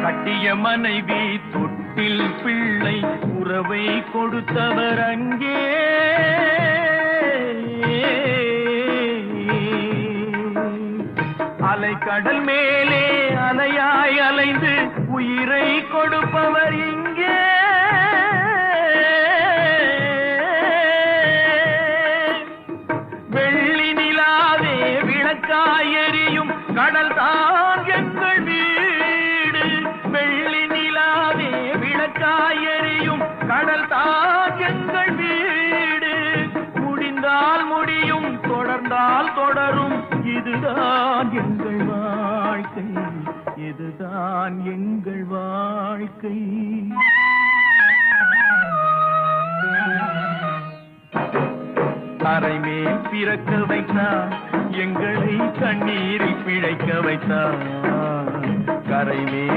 கட்டிய மனைவி தொட்டில் பிள்ளை உறவை கொடுத்தவர் அங்கே. அலை கடல் மேலே அலையாய் அலைந்து உயிரை கொடுப்பவர் இங்கே. வெள்ளி நிலாவே விளக்காய் எரியும் கடல் தான் எங்கள் வீடு. வெள்ளி நிலாவே விளக்காய் எரியும் கடல் தான் எங்கள் வீடு. முடிந்தால் முடியும், தொடர்ந்தால் தொடரும், இதுதான் எங்கள் வாழ்க்கை, இதுதான் எங்கள் வாழ்க்கை. கரைமேல் பிறக்க வைத்தார், எங்களை கண்ணீரில் பிழைக்க வைத்தார். கரைமேல்